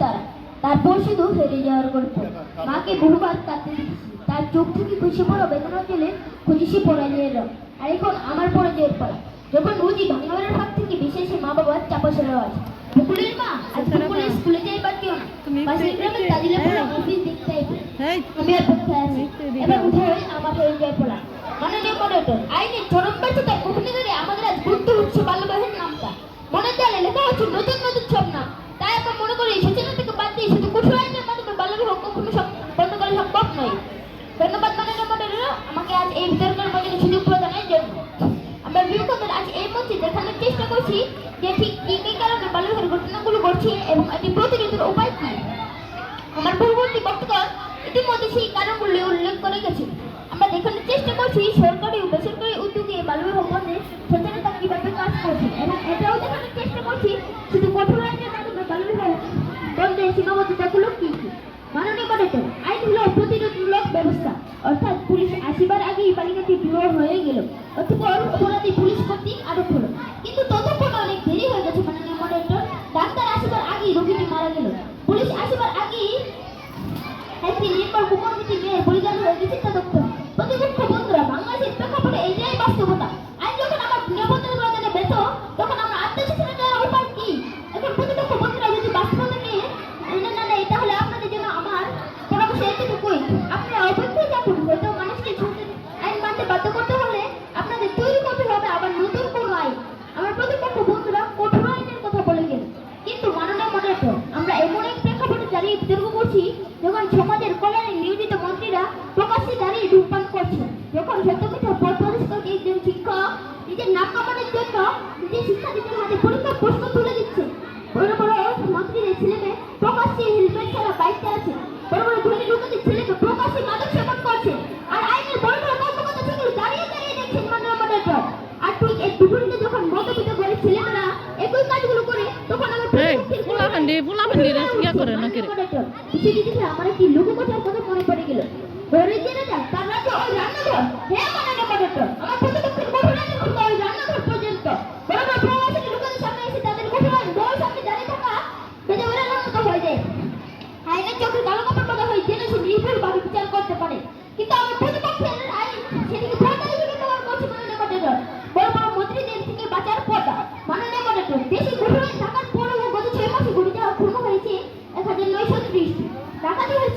তারা। তারপর শুধু হেরে যাওয়ার গল্প। মাকে বহুবার কাঁদতে দেখেছি, তার চোখ থেকে খুশি বড় বেদনা জেলে খুঁজেছি পরাজয়ের রং। আর এখন আমার পরাজয়ের পালা। যখন রোজই ভাঙাবেলার হাত থেকে ভেসে এসে মা বাবার চাপা সরে আওয়াজ, মুকুলের মা আজ মুকুলের স্কুলে যাই পারতিও না, পাশের গ্রামের তাজিলা পড়া অফিস দেখতে আইবে। আমি আর পক্ষে আছি, এবার উঠে হয়ে আমার হয়ে যায় পড়া। মাননীয় মডারেটর, আইনের চরম ব্যর্থতার মুখে ধরে আমাদের আজ গুরুত্ব হচ্ছে বাল্যবিবাহের নামটা। মনের দেয়ালে লেখা হচ্ছে নতুন নতুন সব নাম। তাই আমরা মনে করি সচেতনতাকে বাদ দিয়ে শুধু কঠোর আইনের মাধ্যমে বাল্যবিবাহ কখনো বন্ধ করা সম্ভব নয়। ধন্যবাদ মাননীয় মডারেটর, আমাকে আজ এই বিতর্কের মধ্যে সুযোগ প্রদানের জন্য। আমরা বিরোধীদের আজ এই মঞ্চে দেখানোর চেষ্টা করছি যে ঠিক কি কারণে বাল্যবিবাহের ঘটনাগুলো ঘটছে এবং এটি প্রতিরোধের উপায় কি। আমার পূর্ববর্তী বক্তব্য ইতিমধ্যে সেই কারণগুলি উল্লেখ করে গেছে। আমরা দেখানোর চেষ্টা করছি সরকারি ও বেসরকারি উদ্যোগে বাল্যবিবাহ বন্ধে সচেতনতা কিভাবে কাজ করছে এবং এটাও দেখানোর চেষ্টা করছি শুধু কঠোর আইনের মাধ্যমে বাল্যবিবাহ বন্ধের সীমাবদ্ধতাগুলো কি কি। মাননীয় মডারেটর, আইন হলো প্রতিরোধমূলক ব্যবস্থা, অর্থাৎ পুলিশ আসিবার আগেই বালিকাটি বিবাহ হয়ে গেল অথবা অপরাধী পুলিশ কর্তৃক আটক হলো, কিন্তু ততক্ষণ অনেক দেরি হয়ে গেছে। মাননীয় মডারেটর, ডাক্তার আসিবার আগেই রোগীটি মারা গেল, পুলিশ আসিবার আগেই একটি নির্ভর কুকর্মীটি মেয়ের বলিদান হয়ে গেছে ততক্ষণ। প্রতিপক্ষ বন্ধুরা, বাংলাদেশের প্রেক্ষাপটে এটাই বাস্তবতা। আইন যখন আমার নিরাপত্তা প্রদানে ব্যর্থ, তখন আমরা আত্মসচেতন করার উপায় কি? এখন প্রতিপক্ষ বন্ধুরা যদি বাস্তবতাকে মেনে না নেয়, তাহলে আপনাদের জন্য আমার পরামর্শ এতটুকুই, আপনারা অপেক্ষায় থাকুন। হয়তো মানুষকে আইন মানতে বাধ্য করতে হলে আপনাদের তৈরি করতে হবে আবার নতুন কোনো আইন। আমার প্রতিপক্ষ বন্ধুরা কঠোর আইনের কথা বলে গেল, কিন্তু মাননীয় মডারেটর, আমরা এমন এক প্রেক্ষাপটে দাঁড়িয়ে বিতর্ক করছি যখন সমাজের কল্যাণে নিয়োজিত মন্ত্রীরা প্রকাশ্যে দাঁড়িয়ে ধূমপান করছে, যখন সত্যমিথ্যা পথ প্রদর্শক একজন শিক্ষক নিজের নাম কামানোর জন্য নিজের শিক্ষার্থীদের হাতে পরীক্ষার প্রশ্ন তুলে দিচ্ছে, বড় বড় মন্ত্রীদের ছেলেমেয়ে প্রকাশ্যে হেলমেট ছাড়া বাইক চালাচ্ছে, বড় বড় ধনী লোকেদের ছেলেমেয়ে প্রকাশ্যে মাদক সেবন করছে, আর আইনের বড় বড় কর্মকর্তা সেগুলো দাঁড়িয়ে দাঁড়িয়ে দেখছেন। মাননীয় মডারেটর, আর ঠিক এর বিপরীতে যখন মধ্যবিত্ত গরিব ছেলেমেয়েরা একই কাজগুলো করে, তখন আমার আমার একটি লোককথার কথা মনে পড়ে গেল। ঘরে জেনে যাক তার রাজ্য ওই রান্নাঘর। হ্যাঁ মাননীয় মডারেটর, আমার প্রতিপক্ষের ঘটনাটি ঘটলো ওই রান্নাঘর পর্যন্ত। বড় বড় প্রবাসী লোকেদের সামনে এসে তাদের ঘটনার বড় সামনে দাঁড়িয়ে থাকা বেজে বেড়ানোর মতো হয়ে যায়। আইনের চোখে কালো কাপড় বাঁধা হয়ে জেনে সে নির্ভুলভাবে বিচার করতে পারে, কিন্তু আমার প্রতিপক্ষের আইন সেটিকে পর্দা হিসেবে ব্যবহার করছে। মাননীয় মডারেটর, বড় বড় মন্ত্রীদের থেকে বাঁচার পর্দা। মাননীয় মডারেটর, দেশে ঘটনায় থাকার পরেও গত 6 মাসে ঘটে যাওয়া খুন হয়েছে 1930টি, ডাকাতি হয়েছে